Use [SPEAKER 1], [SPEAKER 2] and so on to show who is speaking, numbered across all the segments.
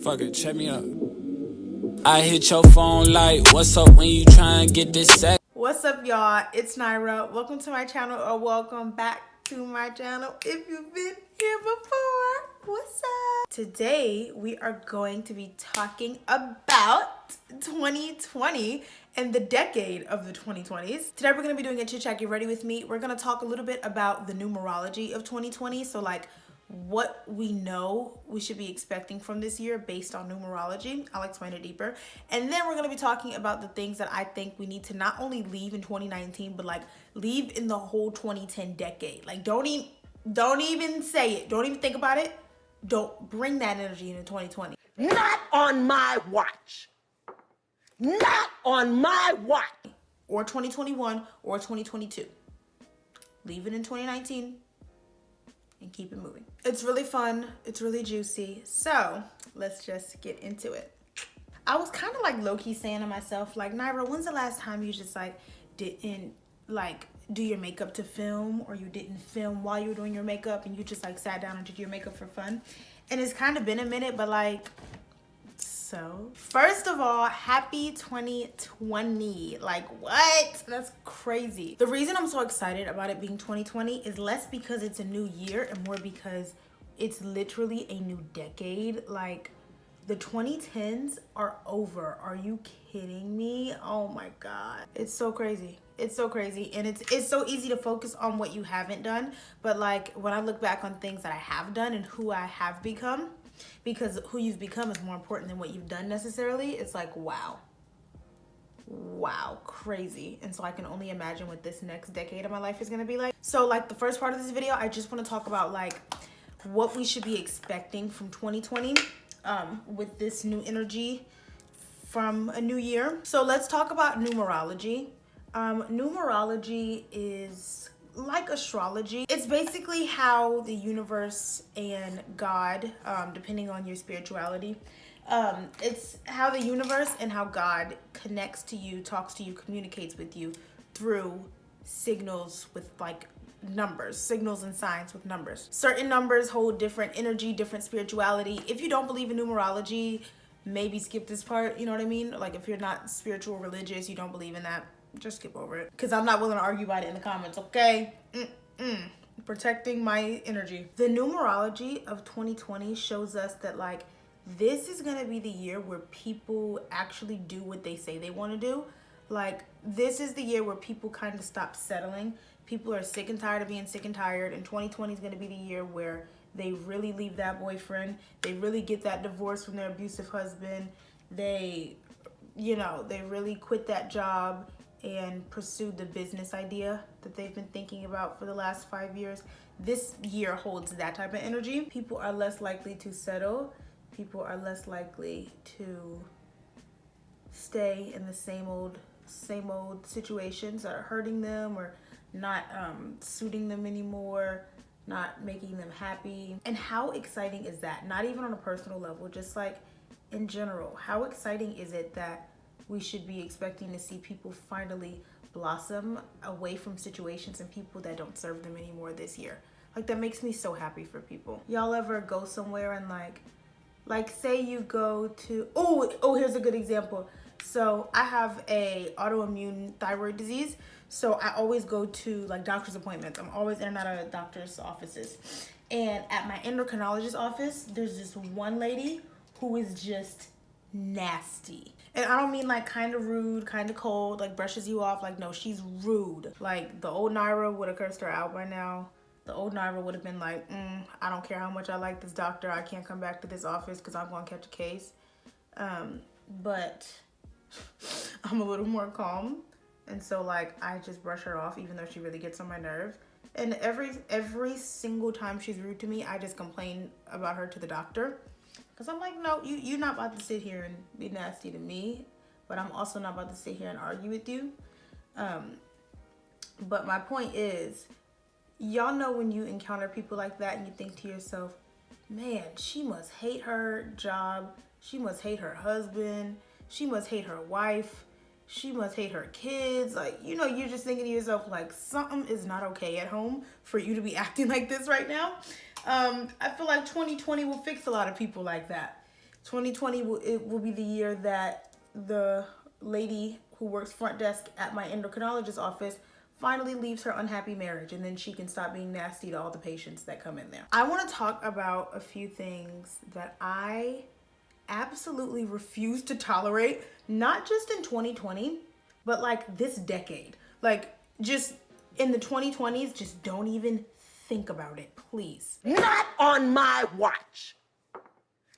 [SPEAKER 1] Fuck it, check me up. I hit your phone like, what's up when you try and get this sex?
[SPEAKER 2] What's up, y'all? It's Naira. Welcome to my channel, or welcome back to my channel if you've been here before. What's up? Today, we are going to be talking about 2020 and the decade of the 2020s. Today, we're going to be doing a chit chat. Get ready with me. We're going to talk a little bit about the numerology of 2020. So, like, what we know we should be expecting from this year based on numerology. I'll explain it deeper. And then we're going to be talking about the things that I think we need to not only leave in 2019, but like leave in the whole 2010 decade. Like don't even say it. Don't even think about it. Don't bring that energy into 2020.
[SPEAKER 3] Not on my watch. Not on my watch.
[SPEAKER 2] Or 2021 or 2022. Leave it in 2019. And keep it moving. It's really fun. It's really juicy. So let's just get into it. I was kind of like low-key saying to myself, like, Naira, when's the last time you just like didn't like do your makeup to film, or you didn't film while you were doing your makeup and you just like sat down and did your makeup for fun? And it's kind of been a minute, but like, so first of all, happy 2020. Like, what? That's crazy. The reason I'm so excited about it being 2020 is less because it's a new year and more because it's literally a new decade. Like, the 2010s are over. Are you kidding me? Oh my God. It's so crazy. It's so crazy. And it's so easy to focus on what you haven't done. But like, when I look back on things that I have done and who I have become, because who you've become is more important than what you've done necessarily, it's like, wow, crazy. And so I can only imagine what this next decade of my life is gonna be like. So like the first part of this video, I just want to talk about like what we should be expecting from 2020 with this new energy from a new year. So let's talk about numerology. Numerology is like astrology. It's basically how the universe and God, depending on your spirituality, it's how the universe and how God connects to you, talks to you, communicates with you through signals with like numbers, signals and signs with numbers. Certain numbers hold different energy, different spirituality. If you don't believe in numerology, maybe skip this part, you know what I mean? Like if you're not spiritual, religious, you don't believe in that, just skip over it, because I'm not willing to argue about it in the comments, okay? Protecting my energy. The numerology of 2020 shows us that like this is gonna be the year where people actually do what they say they want to do. Like this is the year where people kind of stop settling. People are sick and tired of being sick and tired, and 2020 is gonna be the year where they really leave that boyfriend. They really get that divorce from their abusive husband. They really quit that job and pursue the business idea that they've been thinking about for the last 5 years. This year holds that type of energy. People are less likely to settle. People are less likely to stay in the same old situations that are hurting them or not suiting them anymore, not making them happy. And how exciting is that? Not even on a personal level, just like in general. How exciting is it that we should be expecting to see people finally blossom away from situations and people that don't serve them anymore this year? Like that makes me so happy for people. Y'all ever go somewhere and like say you go to, here's a good example. So I have a autoimmune thyroid disease. So I always go to like doctor's appointments. I'm always in and out of doctor's offices. And at my endocrinologist office, there's this one lady who is just nasty. And I don't mean like kind of rude, kind of cold, like brushes you off. Like, no, she's rude. Like the old Naira would have cursed her out by now. The old Naira would have been like, I don't care how much I like this doctor. I can't come back to this office because I'm going to catch a case. But I'm a little more calm. And so like, I just brush her off even though she really gets on my nerves. And every single time she's rude to me, I just complain about her to the doctor. Because I'm like, no, you're not about to sit here and be nasty to me, but I'm also not about to sit here and argue with you. But my point is, y'all know when you encounter people like that and you think to yourself, man, she must hate her job. She must hate her husband. She must hate her wife. She must hate her kids. Like, you know, you're just thinking to yourself, like, something is not okay at home for you to be acting like this right now. I feel like 2020 will fix a lot of people like that. 2020 will be the year that the lady who works front desk at my endocrinologist office finally leaves her unhappy marriage, and then she can stop being nasty to all the patients that come in there. I want to talk about a few things that I absolutely refuse to tolerate, not just in 2020, but like this decade. Like, just in the 2020s, just don't even think about it, please.
[SPEAKER 3] Not on my watch.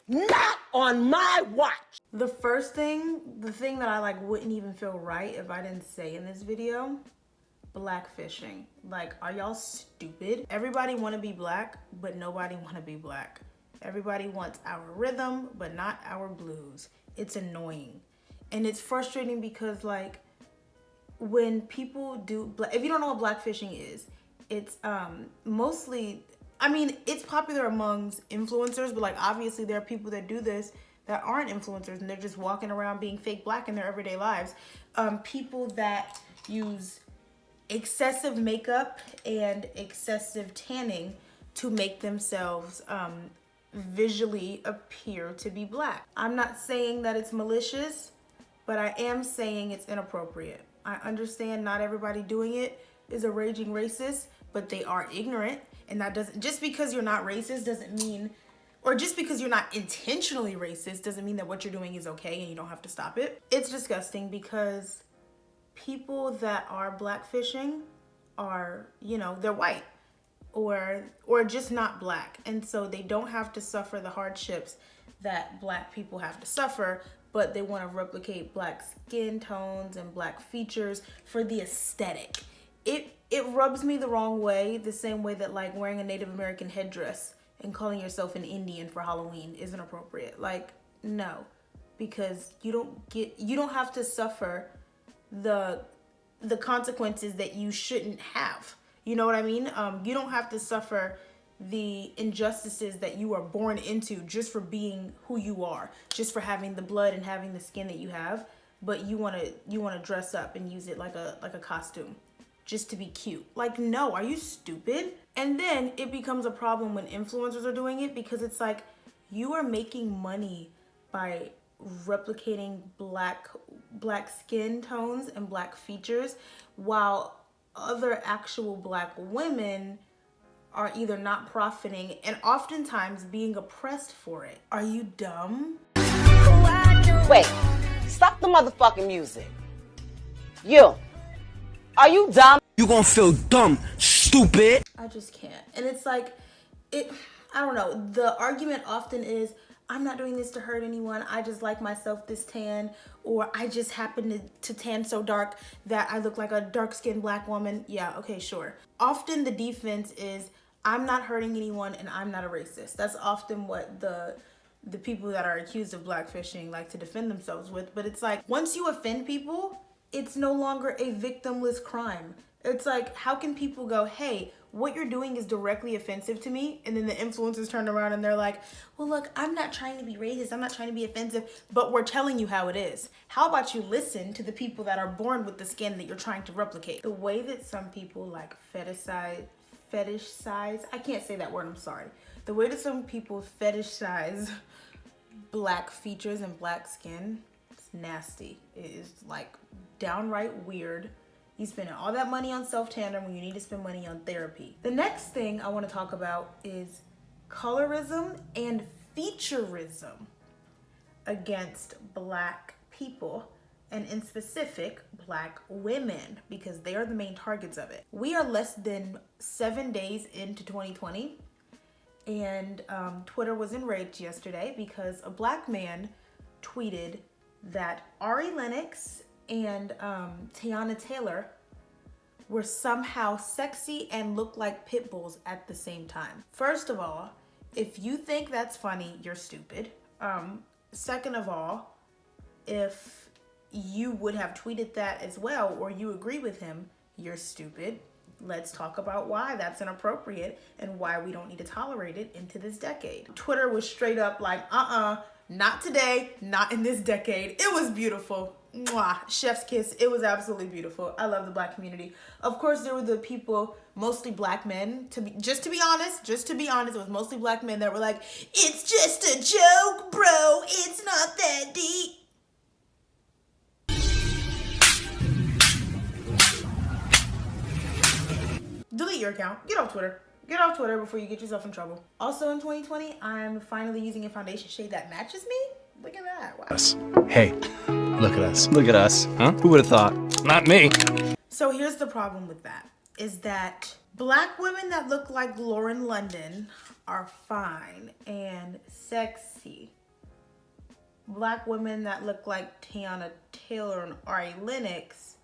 [SPEAKER 3] Not on my watch.
[SPEAKER 2] The first thing, the thing that I like wouldn't even feel right if I didn't say in this video, blackfishing. Like, are y'all stupid? Everybody want to be black, but nobody want to be black. Everybody wants our rhythm, but not our blues. It's annoying. And it's frustrating because, like, when people do, if you don't know what blackfishing is, it's mostly, I mean, it's popular amongst influencers, but like, obviously there are people that do this that aren't influencers and they're just walking around being fake black in their everyday lives. People that use excessive makeup and excessive tanning to make themselves visually appear to be black. I'm not saying that it's malicious, but I am saying it's inappropriate. I understand not everybody doing it is a raging racist, but they are ignorant, and that doesn't, just because you're not racist doesn't mean, or just because you're not intentionally racist doesn't mean that what you're doing is okay and you don't have to stop it. It's disgusting because people that are blackfishing are, you know, they're white or just not black, and so they don't have to suffer the hardships that black people have to suffer, but they want to replicate black skin tones and black features for the aesthetic. It rubs me the wrong way, the same way that like wearing a Native American headdress and calling yourself an Indian for Halloween isn't appropriate. Like, no, because you don't have to suffer the consequences that you shouldn't have. You know what I mean? You don't have to suffer the injustices that you are born into just for being who you are, just for having the blood and having the skin that you have, but you want to dress up and use it like a costume just to be cute. Like, no, are you stupid? And then it becomes a problem when influencers are doing it, because it's like, you are making money by replicating black skin tones and black features, while other actual black women are either not profiting and oftentimes being oppressed for it. Are you dumb?
[SPEAKER 3] Wait, stop the motherfucking music. You, are you dumb?
[SPEAKER 4] You gonna feel dumb, stupid.
[SPEAKER 2] I just can't. And it's like, I don't know. The argument often is, I'm not doing this to hurt anyone. I just like myself this tan, or I just happen to tan so dark that I look like a dark-skinned black woman. Yeah, okay, sure. Often the defense is, I'm not hurting anyone and I'm not a racist. That's often what the people that are accused of blackfishing like to defend themselves with. But it's like, once you offend people, it's no longer a victimless crime. It's like, how can people go, hey, what you're doing is directly offensive to me, and then the influencers turn around and they're like, well, look, I'm not trying to be racist, I'm not trying to be offensive, but we're telling you how it is. How about you listen to the people that are born with the skin that you're trying to replicate? The way that some people like fetishize, I can't say that word, I'm sorry. The way that some people fetishize black features and black skin, it's nasty. It is like downright weird. You spending all that money on self-tanner when you need to spend money on therapy. The next thing I want to talk about is colorism and featureism against black people, and in specific, black women, because they are the main targets of it. We are less than 7 days into 2020, and Twitter was enraged yesterday because a black man tweeted that Ari Lennox and Tiana Taylor were somehow sexy and looked like pit bulls at the same time. First of all, if you think that's funny, you're stupid. Second of all, if you would have tweeted that as well, or you agree with him, you're stupid. Let's talk about why that's inappropriate and why we don't need to tolerate it into this decade. Twitter was straight up like, not today, not in this decade. It was beautiful. Mwah, chef's kiss. It was absolutely beautiful. I love the black community. Of course, there were the people, mostly black men, just to be honest, it was mostly black men that were like, it's just a joke, bro. delete your account. Get off Twitter. Get off Twitter before you get yourself in trouble. Also in 2020, I'm finally using a foundation shade that matches me. Look at that. Wow.
[SPEAKER 5] Hey, look at us. Look at us. Huh? Who would have thought? Not me.
[SPEAKER 2] So here's the problem with that, is that black women that look like Lauren London are fine and sexy. Black women that look like Tiana Taylor and Ari Lennox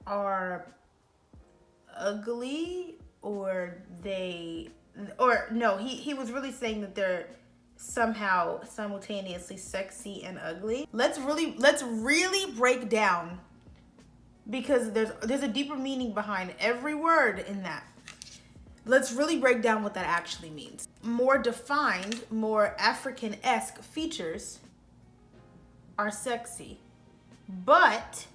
[SPEAKER 2] are ugly, or no, he was really saying that they're somehow simultaneously sexy and ugly. Let's really break down, because there's a deeper meaning behind every word in that. Let's really break down what that actually means. More defined, more African-esque features are sexy. But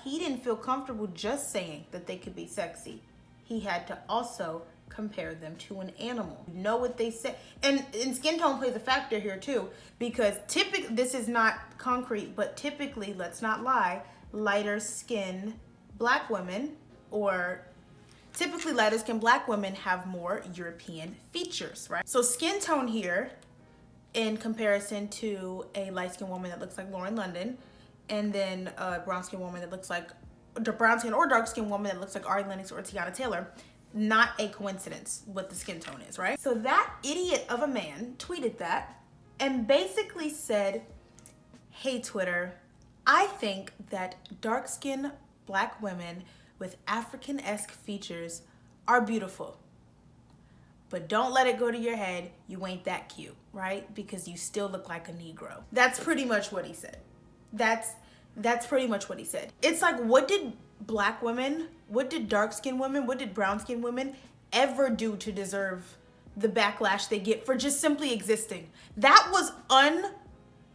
[SPEAKER 2] he didn't feel comfortable just saying that they could be sexy. He had to also compare them to an animal. You know what they say. And skin tone plays a factor here too, because typically, this is not concrete, but typically, let's not lie, lighter skinned black women, or typically lighter skinned black women, have more European features, right? So skin tone here, in comparison to a light skinned woman that looks like Lauren London, and then a brown skinned woman that looks like, the brown skin or dark skinned woman that looks like Ari Lennox or Tiana Taylor, not a coincidence what the skin tone is, right? So that idiot of a man tweeted that and basically said, hey Twitter, I think that dark skinned black women with African-esque features are beautiful. But don't let it go to your head, you ain't that cute, right? Because you still look like a Negro. That's pretty much what he said. That's pretty much what he said. It's like, what did black women, what did dark-skinned women, what did brown-skinned women ever do to deserve the backlash they get for just simply existing? That was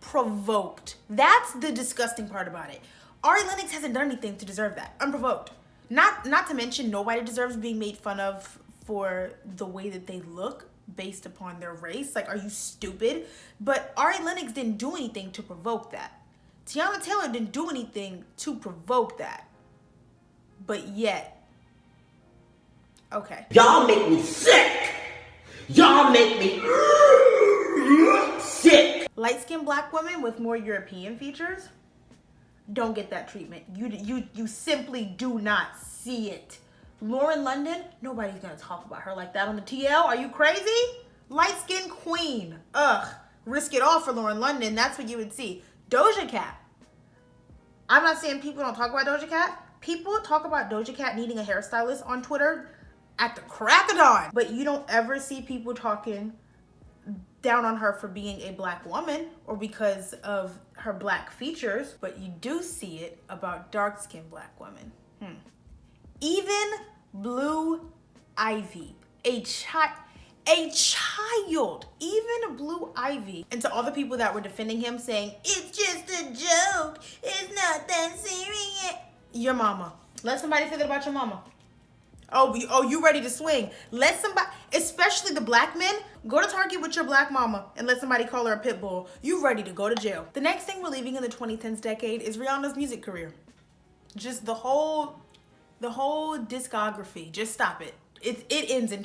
[SPEAKER 2] unprovoked. That's the disgusting part about it. Ari Lennox hasn't done anything to deserve that. Unprovoked. Not to mention, nobody deserves being made fun of for the way that they look based upon their race. Like, are you stupid? But Ari Lennox didn't do anything to provoke that. Tiana Taylor didn't do anything to provoke that. But yet, okay.
[SPEAKER 3] Y'all make me sick. Y'all make me sick.
[SPEAKER 2] Light-skinned black women with more European features don't get that treatment. You simply do not see it. Lauren London, nobody's gonna talk about her like that on the TL. Are you crazy? Light-skinned queen. Ugh. Risk it all for Lauren London. That's what you would see. Doja Cat. I'm not saying people don't talk about Doja Cat. People talk about Doja Cat needing a hairstylist on Twitter at the crack of dawn. But you don't ever see people talking down on her for being a black woman or because of her black features. But you do see it about dark-skinned black women. Even Blue Ivy, a child, even Blue Ivy. And to all the people that were defending him saying, it's just a joke, it's not that serious. Your mama. Let somebody say that about your mama. Oh, you ready to swing. Let somebody, especially the black men, go to Target with your black mama and let somebody call her a pit bull. You ready to go to jail. The next thing we're leaving in the 2010s decade is Rihanna's music career. Just the whole discography. Just stop it. It ends in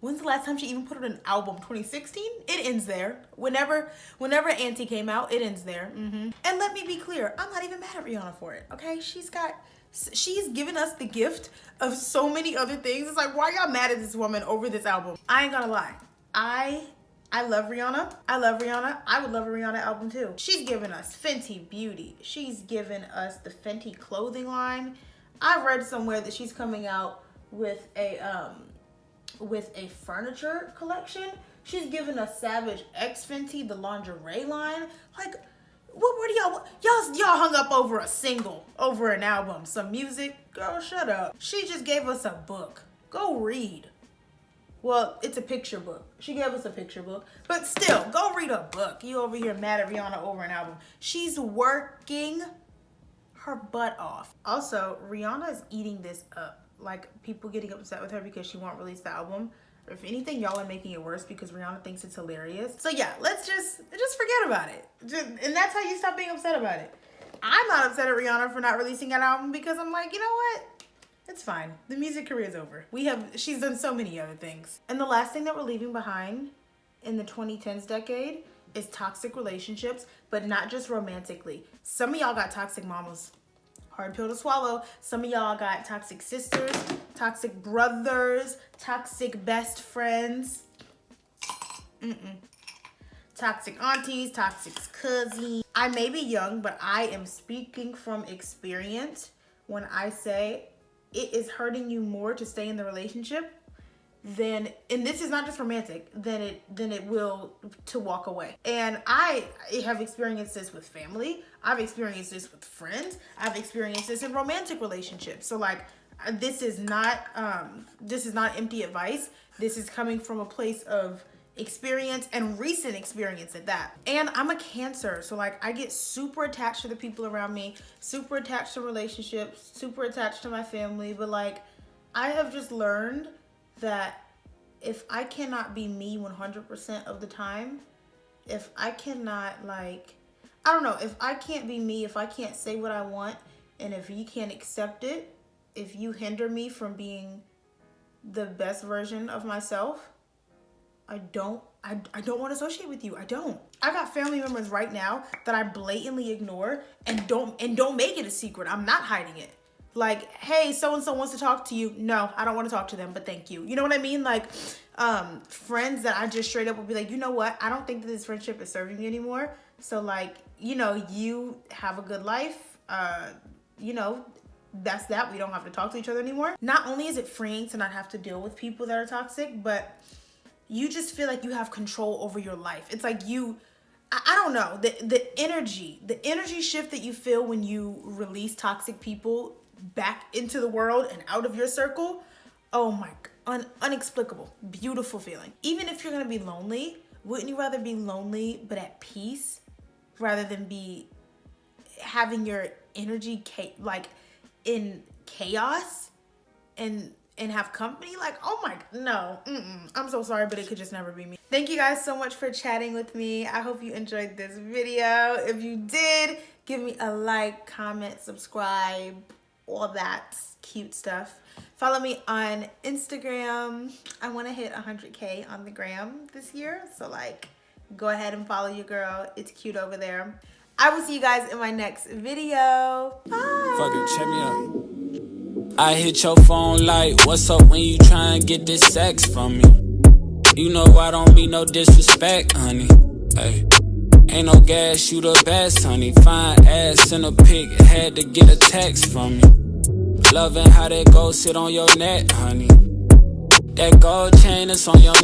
[SPEAKER 2] when's the last time she even put out an album? 2016? It ends there. Whenever Auntie came out, it ends there. And let me be clear, I'm not even mad at Rihanna for it, okay? She's given us the gift of so many other things. It's like, why y'all mad at this woman over this album? I ain't gonna lie. I love Rihanna. I love Rihanna. I would love a Rihanna album too. She's given us Fenty Beauty. She's given us the Fenty clothing line. I read somewhere that she's coming out with a furniture collection. She's given us Savage X Fenty, the lingerie line. Like, what do y'all hung up over a single, over an album, some music? Girl, shut up. She just gave us a book. Go read. Well, it's a picture book. She gave us a picture book. But still, go read a book. You over here mad at Rihanna over an album. She's working her butt off. Also, Rihanna is eating this up. Like, people getting upset with her because she won't release the album. If anything, y'all are making it worse because Rihanna thinks it's hilarious. So yeah, let's just forget about it. And that's how you stop being upset about it. I'm not upset at Rihanna for not releasing an album because I'm like, you know what? It's fine. The music career is over. She's done so many other things. And the last thing that we're leaving behind in the 2010s decade is toxic relationships, but not just romantically. Some of y'all got toxic mamas. Hard pill to swallow. Some of y'all got toxic sisters, toxic brothers, toxic best friends. Toxic aunties, toxic cousins. I may be young, but I am speaking from experience when I say it is hurting you more to stay in the relationship than, and this is not just romantic, than it will to walk away. And I have experienced this with family. I've experienced this with friends. I've experienced this in romantic relationships. So like, this is not empty advice. This is coming from a place of experience and recent experience at that. And I'm a Cancer, so like I get super attached to the people around me, super attached to relationships, super attached to my family. But like, I have just learned that if I cannot be me 100% of the time, if I cannot, like, I don't know, if I can't be me, if I can't say what I want, and if you can't accept it, if you hinder me from being the best version of myself, I don't want to associate with you. I don't. I got family members right now that I blatantly ignore and don't make it a secret. I'm not hiding it. Like, hey, so-and-so wants to talk to you. No, I don't want to talk to them, but thank you. You know what I mean? Like, friends that I just straight up will be like, you know what? I don't think that this friendship is serving me anymore. So like, you know, you have a good life. You know, that's that. We don't have to talk to each other anymore. Not only is it freeing to not have to deal with people that are toxic, but you just feel like you have control over your life. It's like I don't know, the energy shift that you feel when you release toxic people back into the world and out of your circle. Oh my, unexplicable, beautiful feeling. Even if you're gonna be lonely, wouldn't you rather be lonely but at peace rather than be having your energy like in chaos and have company? Like, oh my, no, I'm so sorry, but it could just never be me. Thank you guys so much for chatting with me. I hope you enjoyed this video. If you did, give me a like, comment, subscribe, all that cute stuff. Follow me on Instagram. I want to hit 100K on the gram this year, so like, go ahead and follow your girl. It's cute over there. I will see you guys in my next video. Bye.
[SPEAKER 1] Fuck it, check me out. I hit your phone like, what's up when you try and get this sex from me? You know I don't mean no disrespect, honey. Hey, ain't no gas, you the best, honey. Fine ass in a pic, had to get a text from you. Loving how that gold sit on your neck, honey. That gold chain is on your